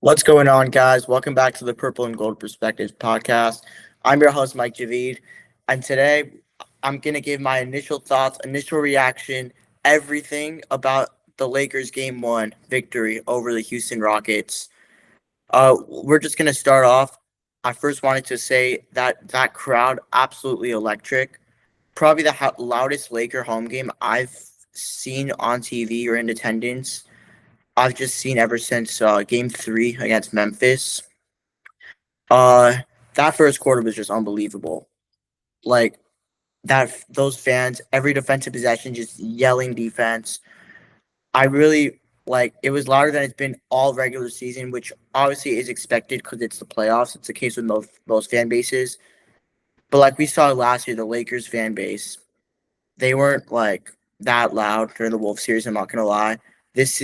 What's going on, guys? Welcome back to the Purple and Gold Perspectives podcast. I'm your host, Mike Javid, and today I'm going to give my initial thoughts, initial reaction, everything about the Lakers Game 1 victory over the Houston Rockets. We're just going to start off. I first wanted to say that crowd, absolutely electric. Probably the loudest Laker home game I've seen on TV or in attendance. I've just seen ever since Game 3 against Memphis. Uh, that first quarter was just unbelievable. Like those fans, every defensive possession, just yelling defense. I really it was louder than it's been all regular season, which obviously is expected because it's the playoffs. It's the case with most fan bases. But like we saw last year, the Lakers fan base, they weren't that loud during the Wolves series. I'm not gonna lie. This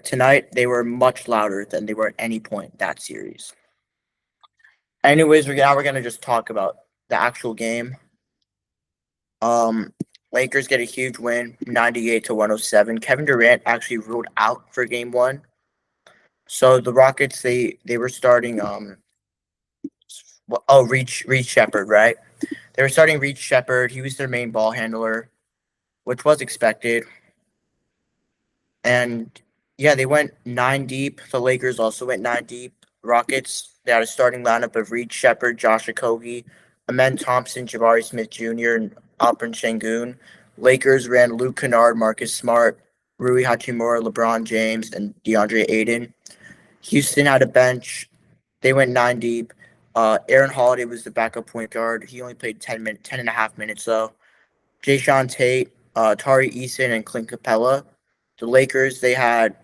tonight they were much louder than they were at any point that series. Anyways, we're gonna just talk about the actual game. Um, Lakers get a huge win, 98-107. Kevin Durant actually ruled out for Game 1. So the Rockets they were starting Reed Shepard, right? They were starting Reed Shepard. He was their main ball handler, which was expected. And yeah, they went 9 deep. The Lakers also went 9 deep. Rockets, they had a starting lineup of Reed Shepard, Josh Okogie, Amen Thompson, Jabari Smith Jr., and Alperen Sengun. Lakers ran Luke Kennard, Marcus Smart, Rui Hachimura, LeBron James, and DeAndre Ayton. Houston had a bench. They went 9 deep. Aaron Holiday was the backup point guard. He only played 10 and a half minutes though. Jayshawn Tate, Tari Eason, and Clint Capella. The Lakers, they had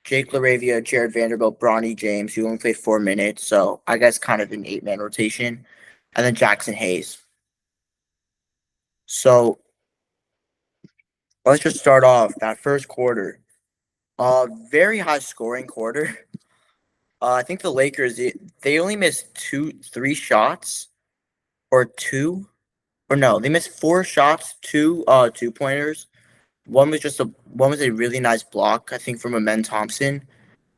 Jake LaRavia, Jared Vanderbilt, Bronny James, who only played 4 minutes. So I guess kind of an 8-man rotation. And then Jackson Hayes. So let's just start off that first quarter. Very high scoring quarter. I think the Lakers, they only missed three shots or two. Or no, they missed four shots, two pointers. One was a really nice block, I think, from Amen Thompson.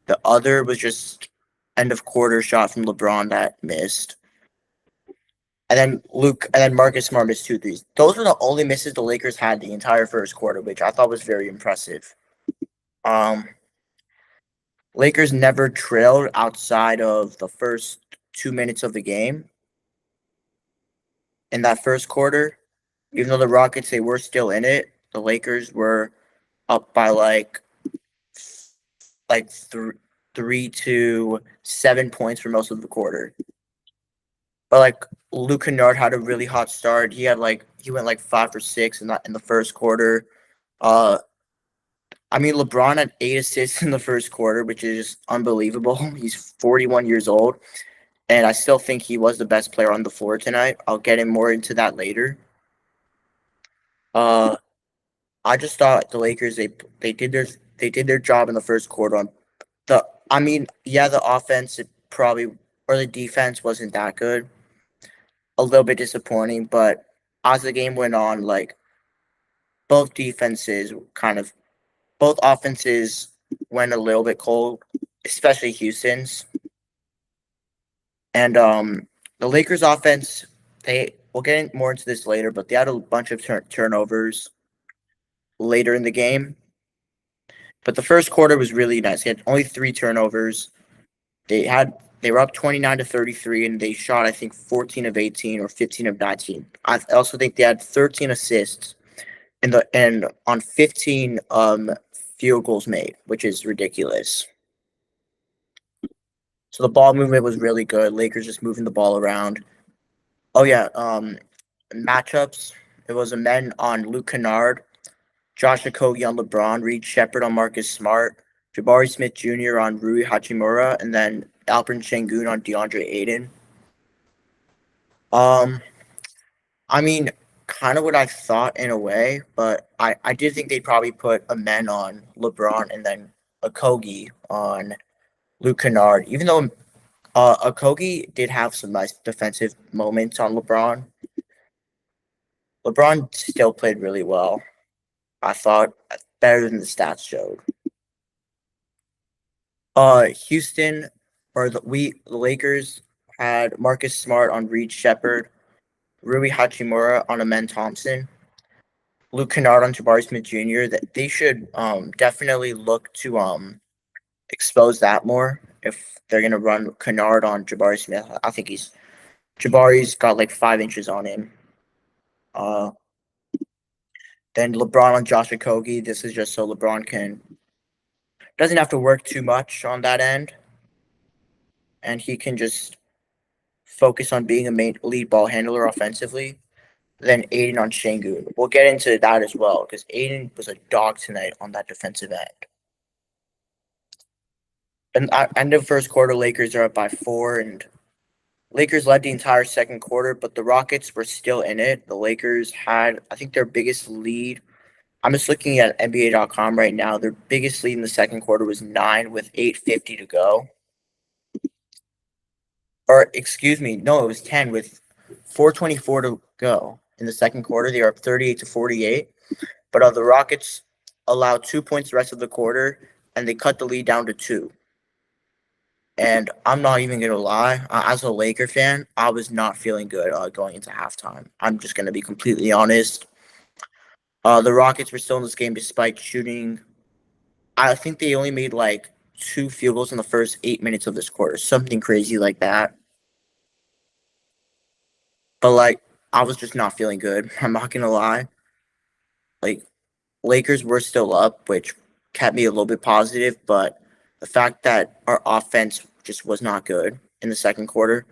The other was just end of quarter shot from LeBron that missed. And then Marcus Smart missed two threes. Those were the only misses the Lakers had the entire first quarter, which I thought was very impressive. Um, Lakers never trailed outside of the first 2 minutes of the game in that first quarter. Even though the Rockets, they were still in it, the Lakers were up by like 3 to 7 points for most of the quarter. But Luke Kennard had a really hot start. He went 5 for 6 in the first quarter. LeBron had 8 assists in the first quarter, which is just unbelievable. He's 41 years old, and I still think he was the best player on the floor tonight. I'll get him more into that later. I just thought the Lakers they did their job in the first quarter. The offense or the defense wasn't that good. A little bit disappointing, but as the game went on, both defenses both offenses went a little bit cold, especially Houston's. And the Lakers offense, we'll get more into this later, but they had a bunch of turnovers later in the game. But the first quarter was really nice. They had only 3 turnovers. They were up 29-33, and they shot, I think, 14 of 18 or 15 of 19. I also think they had 13 assists and on 15 field goals made, which is ridiculous. So the ball movement was really good. Lakers just moving the ball around. Oh yeah, matchups. It was a men on Luke Kennard, Josh Okogie on LeBron, Reed Shepard on Marcus Smart, Jabari Smith Jr. on Rui Hachimura, and then Alperen Sengun on DeAndre Ayton. Kind of what I thought in a way, but I did think they'd probably put a men on LeBron and then Okogie on Luke Kennard, even though Okogie did have some nice defensive moments on LeBron. LeBron still played really well. I thought better than the stats showed. Houston the Lakers had Marcus Smart on Reed Shepard, Rui Hachimura on Amen Thompson, Luke Kennard on Jabari Smith Jr. That they should definitely look to expose that more if they're gonna run Kennard on Jabari Smith. I think Jabari's got like 5 inches on him. Uh, then LeBron on Josh Okogie. This is just so LeBron doesn't have to work too much on that end, and he can just focus on being a main lead ball handler offensively. Then Aiden on Şengün. We'll get into that as well because Aiden was a dog tonight on that defensive end. And at end of first quarter, Lakers are up by 4, and Lakers led the entire second quarter, but the Rockets were still in it. The Lakers had, I think, their biggest lead. I'm just looking at NBA.com right now. Their biggest lead in the second quarter was 9 with 8:50 to go. Or, excuse me, no, it was 10 with 4:24 to go. In the second quarter, they are up 38-48. But the Rockets allowed 2 points the rest of the quarter, and they cut the lead down to 2. And I'm not even going to lie. As a Laker fan, I was not feeling good going into halftime. I'm just going to be completely honest. The Rockets were still in this game despite shooting. I think they only made like 2 field goals in the first 8 minutes of this quarter. Something crazy like that. But, like, I was just not feeling good. I'm not going to lie. Like, Lakers were still up, which kept me a little bit positive. But the fact that our offense just was not good in the second quarter.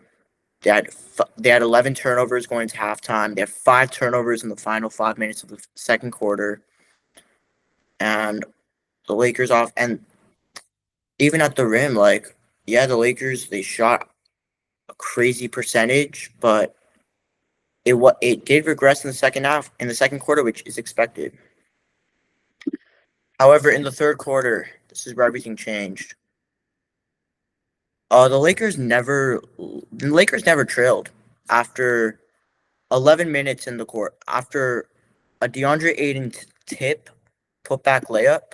They had 11 turnovers going into halftime. They had 5 turnovers in the final 5 minutes of the second quarter. And the Lakers off, and even at the rim, like, yeah, the Lakers, they shot a crazy percentage, but it did regress in the second half, in the second quarter, which is expected. However, in the third quarter, this is where everything changed. The Lakers never trailed after 11 minutes in the court. After a DeAndre Ayton tip, putback layup,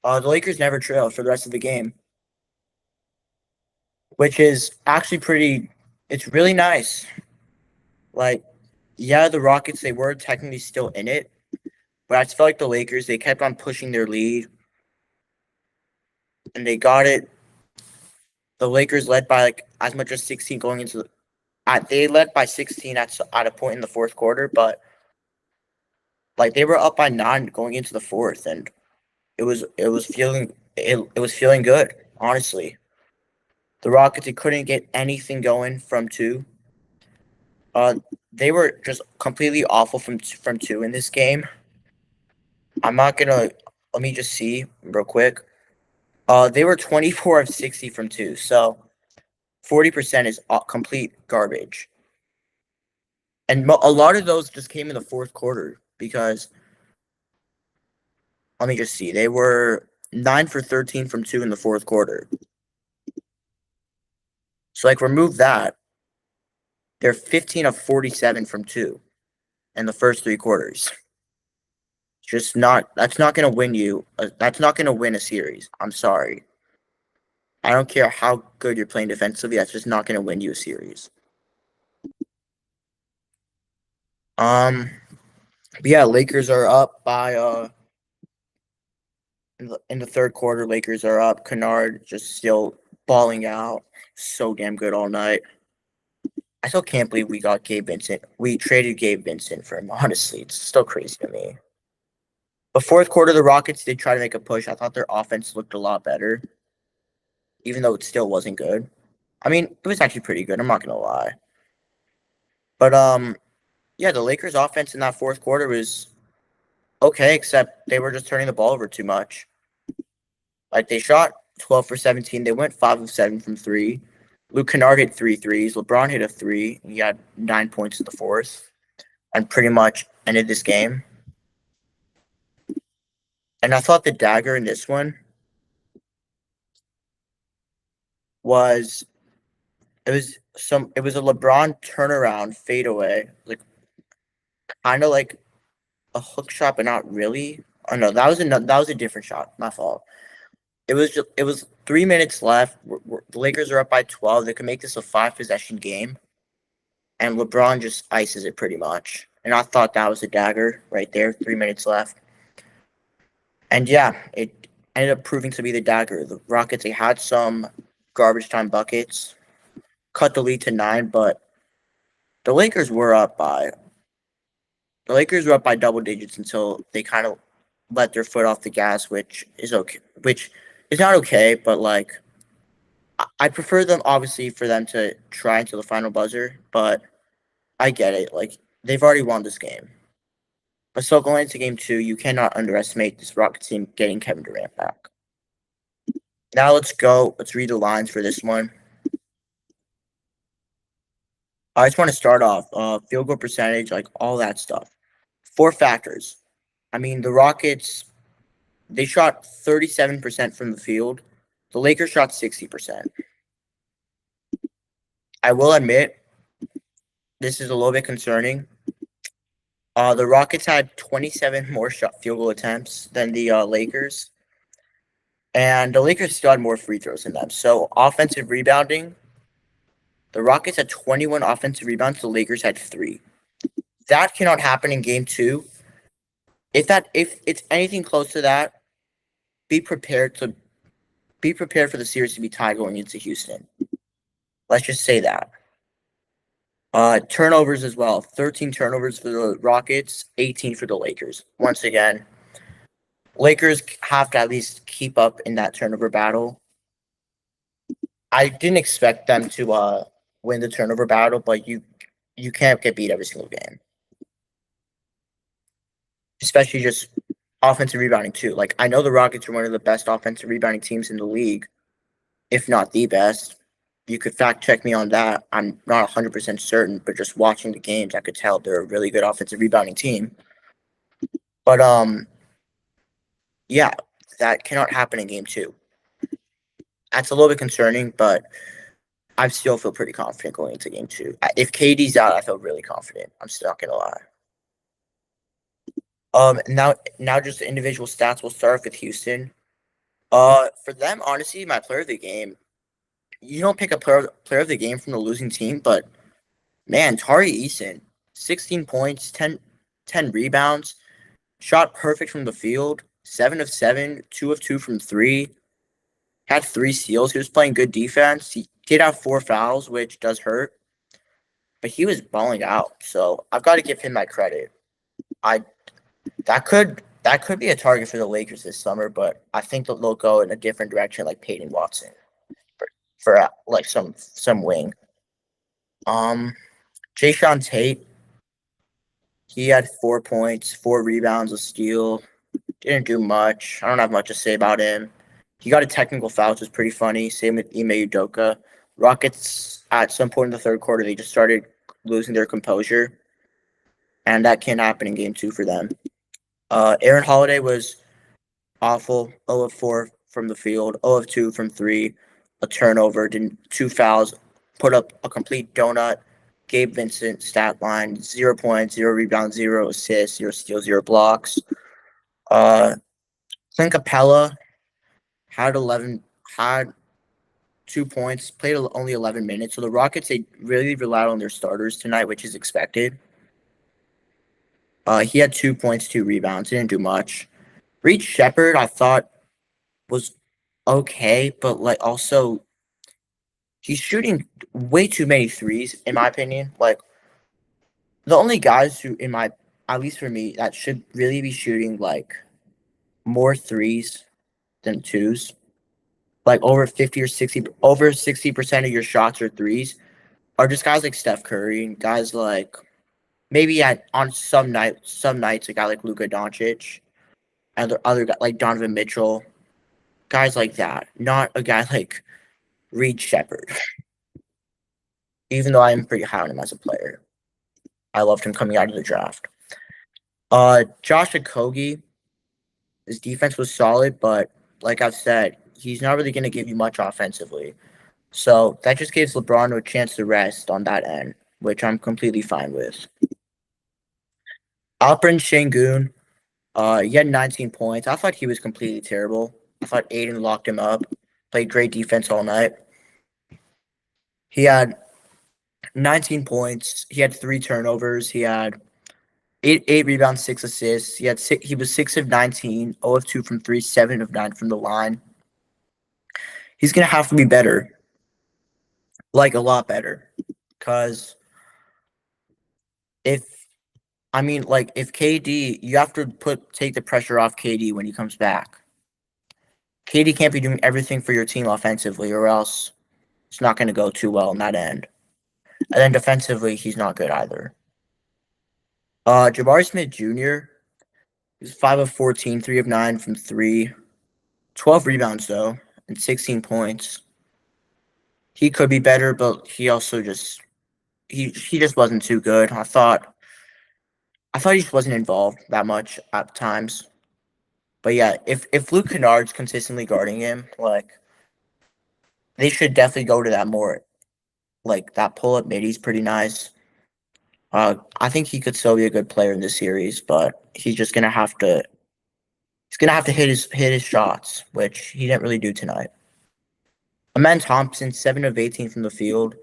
the Lakers never trailed for the rest of the game, which is actually it's really nice. Like, yeah, the Rockets, they were technically still in it, but I just felt like the Lakers, they kept on pushing their lead, and they got it. The Lakers led by like as much as 16 going into they led by 16 at a point in the fourth quarter, but like they were up by 9 going into the fourth, and it was feeling good, honestly. The Rockets, they couldn't get anything going from 2. They were just completely awful from 2 in this game. I'm not gonna let me just see real quick. They were 24 of 60 from 2, so 40% is complete garbage. And a lot of those just came in the fourth quarter because, let me just see, they were 9 for 13 from 2 in the fourth quarter. So, like, remove that. They're 15 of 47 from 2 in the first 3 quarters. That's not going to win you. That's not going to win a series. I'm sorry. I don't care how good you're playing defensively. That's just not going to win you a series. Yeah, Lakers are up by in the third quarter. Lakers are up. Kennard just still balling out. So damn good all night. I still can't believe we got Gabe Vincent. We traded Gabe Vincent for him. Honestly, it's still crazy to me. The fourth quarter, the Rockets did try to make a push. I thought their offense looked a lot better, even though it still wasn't good. I mean, it was actually pretty good. I'm not gonna lie. But yeah, the Lakers' offense in that fourth quarter was okay, except they were just turning the ball over too much. Like, they shot 12 for 17. They went 5 of 7 from 3. Luke Kennard hit 3 threes. LeBron hit a 3. He had 9 points in the fourth and pretty much ended this game. And I thought the dagger in this one was it was a LeBron turnaround fadeaway, like kind of like a hook shot, but not really. Oh no, that was a different shot. My fault. it was 3 minutes left. The Lakers are up by 12. They could make this a 5 possession game, and LeBron just ices it pretty much. And I thought that was a dagger right there. 3 minutes left, and yeah, it ended up proving to be the dagger. The Rockets, they had some garbage time buckets, cut the lead to 9, but the Lakers were up by the Lakers were up by double digits until they kind of let their foot off the gas, which is okay, which is not okay, but like I prefer them obviously for them to try until the final buzzer, but I get it. Like they've already won this game. But still going into game 2, you cannot underestimate this Rockets team getting Kevin Durant back. Now let's go. Let's read the lines for this one. I just want to start off field goal percentage, like all that stuff. 4 factors. I mean, the Rockets, they shot 37% from the field. The Lakers shot 60%. I will admit, this is a little bit concerning. The Rockets had 27 more field goal attempts than the Lakers. And the Lakers still had more free throws than them. So offensive rebounding, the Rockets had 21 offensive rebounds. The Lakers had 3. That cannot happen in game 2. If it's anything close to that, be prepared for the series to be tied going into Houston. Let's just say that. Turnovers as well. 13 turnovers for the Rockets, 18 for the Lakers. Once again, Lakers have to at least keep up in that turnover battle. I didn't expect them to win the turnover battle, but you can't get beat every single game. Especially just offensive rebounding too. Like I know the Rockets are one of the best offensive rebounding teams in the league, if not the best. You could fact check me on that. I'm not 100% certain, but just watching the games, I could tell they're a really good offensive rebounding team. But yeah, that cannot happen in game 2. That's a little bit concerning, but I still feel pretty confident going into game 2. If KD's out, I feel really confident. I'm still not gonna lie. Now just the individual stats. We'll start with Houston. For them, honestly, my player of the game. You don't pick a player of the game from the losing team, but man, Tari Eason, 16 points, 10 rebounds, shot perfect from the field, 7 of 7, 2 of 2 from 3, had 3 steals. He was playing good defense. He did have 4 fouls, which does hurt, but he was balling out. So I've got to give him my credit. That could be a target for the Lakers this summer, but I think that they'll go in a different direction, like Peyton Watson, for like some wing. Jayshawn Tate, he had 4 points, 4 rebounds, a steal. Didn't do much. I don't have much to say about him. He got a technical foul, which was pretty funny. Same with Ime Udoka. Rockets, at some point in the third quarter, they just started losing their composure, and that can happen in game 2 for them. Aaron Holiday was awful. 0 of 4 from the field, 0 of 2 from 3, a turnover, 2 fouls, put up a complete donut. Gabe Vincent stat line: 0 points, 0 rebounds, 0 assists, 0 steals, 0 blocks. Clint Capella had 2 points, played only 11 minutes. So the Rockets, they really relied on their starters tonight, which is expected. He had 2 points, 2 rebounds. Didn't do much. Reed Shepherd, I thought, was okay, but like also he's shooting way too many threes, in my opinion. Like the only guys who, at least for me, that should really be shooting like more threes than 2s, like over 50 or 60, over 60% of your shots are 3s, are just guys like Steph Curry and guys like maybe on some nights a guy like Luka Doncic and other guys like Donovan Mitchell, guys like that. Not a guy like Reed Shepherd. Even though I am pretty high on him as a player, I loved him coming out of the draft. Josh Okogie, his defense was solid, but like I've said, he's not really going to give you much offensively. So that just gives LeBron a chance to rest on that end, which I'm completely fine with. Alperen Şengün, he had 19 points. I thought he was completely terrible. I thought Aiden locked him up. Played great defense all night. He had 19 points. He had 3 turnovers. He had eight rebounds, 6 assists. He was 6 of 19, 0 of 2 from three, 7 of 9 from the line. He's gonna have to be better, like a lot better, because if KD, you have to take the pressure off KD when he comes back. KD can't be doing everything for your team offensively, or else it's not going to go too well on that end. And then defensively, he's not good either. Jabari Smith Jr. is 5 of 14, 3 of 9 from 3, 12 rebounds though, and 16 points. He could be better, but he also just wasn't too good. I thought he just wasn't involved that much at times. But yeah, if Luke Kennard's consistently guarding him, like, they should definitely go to that more. Like, that pull-up mid, he's pretty nice. I think he could still be a good player in this series, but he's just gonna have to hit his shots, which he didn't really do tonight. Amen Thompson, 7 of 18 from the field,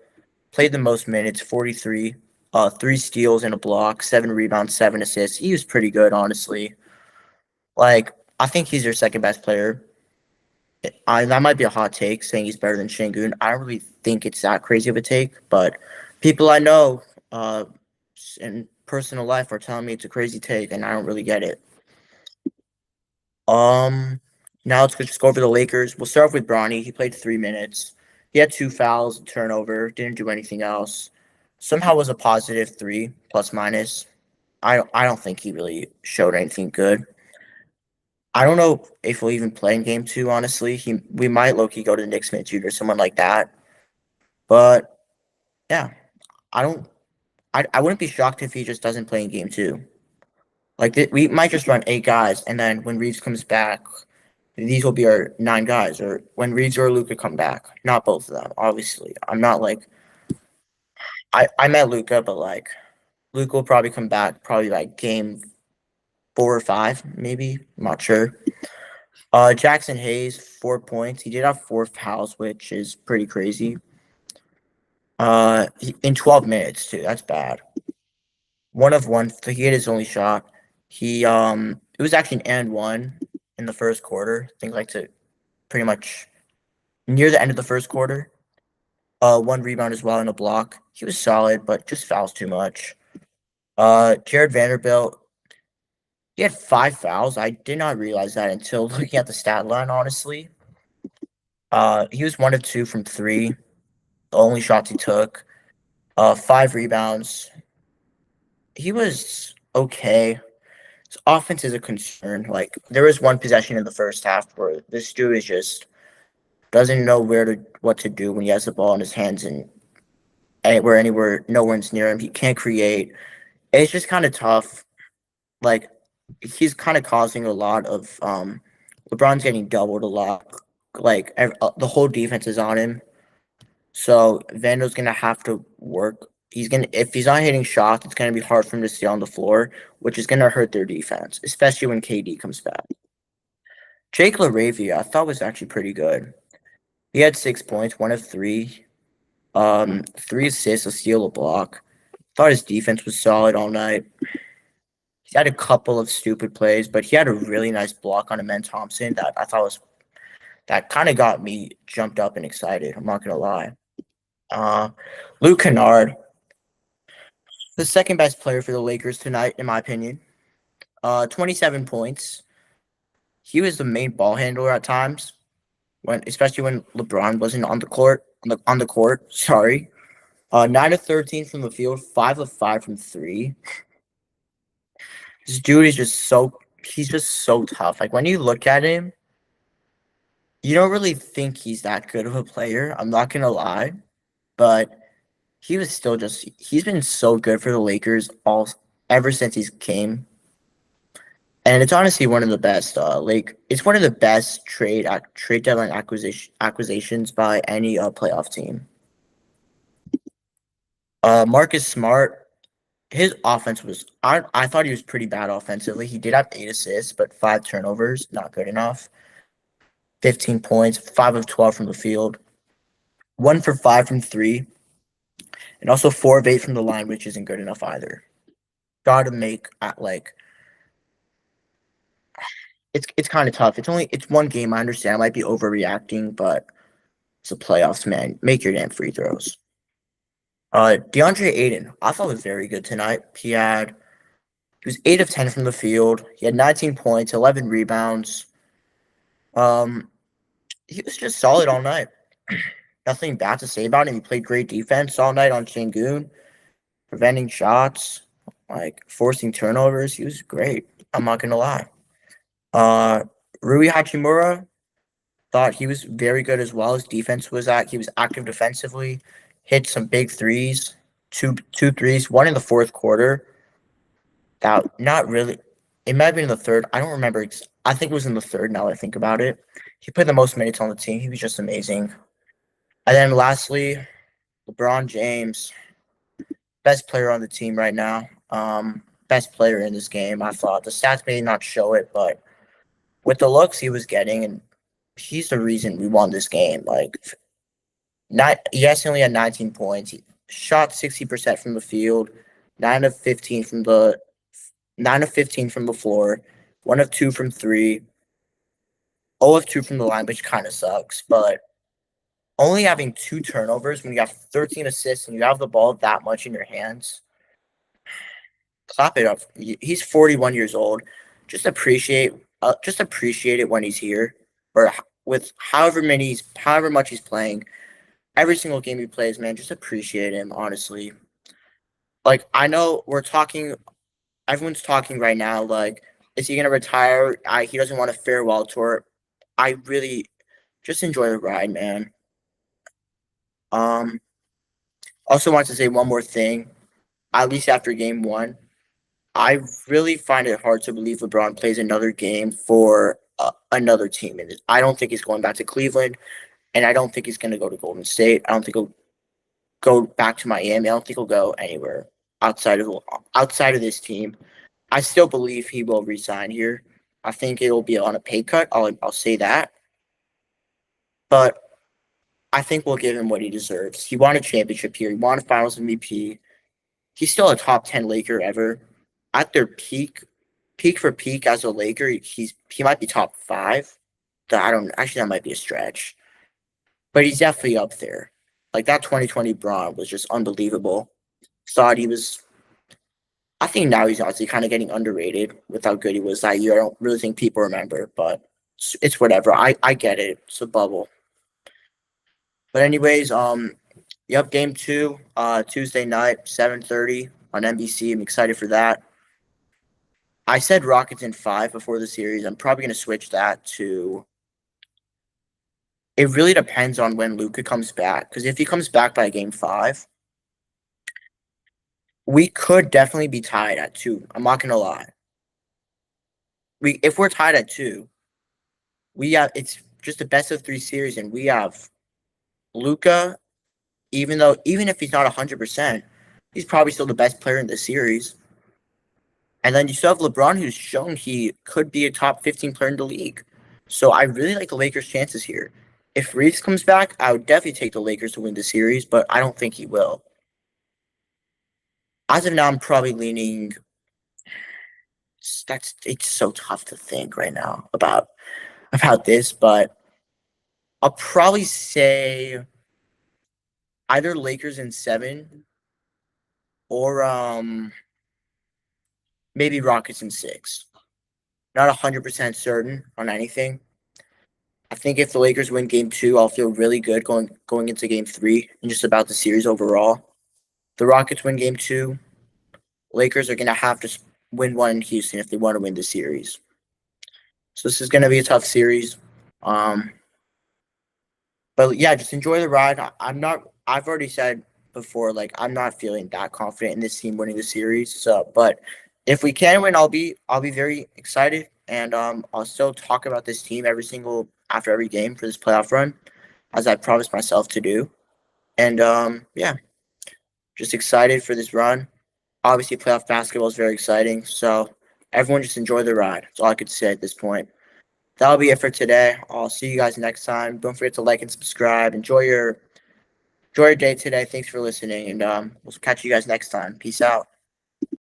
played the most minutes, 43, 3 steals and a block, 7 rebounds, 7 assists. He was pretty good, honestly. Like, I think he's your second best player. That might be a hot take, saying he's better than Şengün. I don't really think it's that crazy of a take, but people I know in personal life are telling me it's a crazy take, and I don't really get it. Now let's just go over the Lakers. We'll start off with Bronny. He played 3 minutes. He had 2 fouls, a turnover, didn't do anything else. Somehow was a positive 3, plus minus. I don't think he really showed anything good. I don't know if we'll even play in game 2, honestly. We might low-key go to the Knicks midfield or someone like that. But yeah, I wouldn't be shocked if he just doesn't play in game 2. Like, we might just run 8 guys, and then when Reeves comes back, these will be our 9 guys. Or when Reeves or Luka come back, not both of them, obviously. I'm not like I met Luka, but like Luka will probably come back probably like game 4 or 5, maybe. I'm not sure. Jackson Hayes, 4 points. He did have 4 fouls, which is pretty crazy. In 12 minutes too. That's bad. 1 of 1. He hit his only shot. It was actually an and 1 in the first quarter. I think like to pretty much near the end of the first quarter. 1 rebound as well and a block. He was solid, but just fouls too much. Jared Vanderbilt, he had 5 fouls. I did not realize that until looking at the stat line, honestly. He was 1 of 2 from 3. The only shots he took. 5 rebounds. He was okay. His offense is a concern. Like, there was 1 possession in the first half where this dude is just doesn't know what to do when he has the ball in his hands and no one's near him. He can't create. It's just kind of tough. Like, he's kind of causing a lot of LeBron's getting doubled a lot. Like, the whole defense is on him. So Vando's gonna have to work. If he's not hitting shots, it's gonna be hard for him to stay on the floor, which is gonna hurt their defense, especially when KD comes back. Jake LaRavia, I thought was actually pretty good. He had 6 points, 1 of 3, 3 assists, a steal, a block. Thought his defense was solid all night. He had a couple of stupid plays, but he had a really nice block on Amen Thompson that kind of got me jumped up and excited. I'm not gonna lie. Luke Kennard, the second best player for the Lakers tonight, in my opinion. 27 points. He was the main ball handler at times, especially when LeBron wasn't on the court. Sorry. 9 of 13 from the field, 5 of 5 from 3. This dude is he's just so tough. Like, when you look at him, you don't really think he's that good of a player. I'm not gonna lie, but he's been so good for the Lakers ever since he's came. And it's honestly one of the best. It's one of the best trade deadline acquisitions by any playoff team. Marcus Smart, his offense was. I thought he was pretty bad offensively. He did have 8 assists, but 5 turnovers, not good enough. 15 points, 5 of 12 from the field, 1 for 5 from three, and also 4 of 8 from the line, which isn't good enough either. Got to make at like it's kind of tough. It's one game. I understand. I might be overreacting, but it's the playoffs, man. Make your damn free throws. DeAndre Ayton, I thought was very good tonight. He was 8 of 10 from the field. He had 19 points, 11 rebounds. Um, he was just solid all night. Nothing bad to say about him. He played great defense all night on Şengün, preventing shots, like forcing turnovers. He was great. I'm not gonna lie. Rui Hachimura thought he was very good as well. His defense he was active defensively, hit some big threes, two threes, one in the fourth quarter. That not really. It might have been in the third. I don't remember. I think it was in the third. Now that I think about it, he played the most minutes on the team. He was just amazing. And then lastly, LeBron James, best player on the team right now. Best player in this game. I thought the stats may not show it, but with the looks he was getting, and he's the reason we won this game. Like, he only had 19 points. He shot 60% from the field, 9 of 15 from the floor, 1 of 2 from three, 0 of 2 from the line, which kind of sucks. But only having 2 turnovers when you have 13 assists and you have the ball that much in your hands, clap it up. He's 41 years old. Just appreciate it when he's here, or with however much he's playing. Every single game he plays, man, just appreciate him, honestly. Like, I know everyone's talking right now, like, is he going to retire? He doesn't want a farewell tour. I really just enjoy the ride, man. Also want to say one more thing, at least after game 1. I really find it hard to believe LeBron plays another game for another team. And I don't think he's going back to Cleveland, and I don't think he's going to go to Golden State. I don't think he'll go back to Miami. I don't think he'll go anywhere outside of this team. I still believe he will resign here. I think it will be on a pay cut. I'll say that. But I think we'll give him what he deserves. He won a championship here. He won a Finals MVP. He's still a top 10 Laker ever. At their peak for peak as a Laker, he might be top 5. That might be a stretch. But he's definitely up there. Like, that 2020 Braun was just unbelievable. I think now he's honestly kind of getting underrated with how good he was that year. I don't really think people remember, but it's whatever. I get it. It's a bubble. But anyways, game 2, Tuesday night, 7:30 on NBC. I'm excited for that. I said Rockets in 5 before the series. I'm probably going to switch that to. It really depends on when Luka comes back, because if he comes back by game 5, we could definitely be tied at 2. I'm not going to lie. If we're tied at 2, it's just a best of 3 series, and we have Luka. Even if he's not 100%, he's probably still the best player in the series. And then you still have LeBron, who's shown he could be a top 15 player in the league. So I really like the Lakers' chances here. If Reeves comes back, I would definitely take the Lakers to win the series, but I don't think he will. As of now, I'm probably leaning. It's so tough to think right now about this, but I'll probably say either Lakers in 7 or maybe Rockets in 6. Not 100% certain on anything. I think if the Lakers win game 2, I'll feel really good going into game 3 and just about the series overall. The Rockets win game 2. Lakers are going to have to win 1 in Houston if they want to win the series. So this is going to be a tough series. But yeah, just enjoy the ride. I've already said before, like, I'm not feeling that confident in this team winning the series. So, but if we can win, I'll be very excited, and I'll still talk about this team after every game for this playoff run, as I promised myself to do. And yeah, just excited for this run. Obviously, playoff basketball is very exciting, so everyone just enjoy the ride. That's all I could say at this point. that'll be it for today. I'll see you guys next time. Don't forget to like and subscribe. Enjoy your day today. Thanks for listening, and we'll catch you guys next time. Peace out.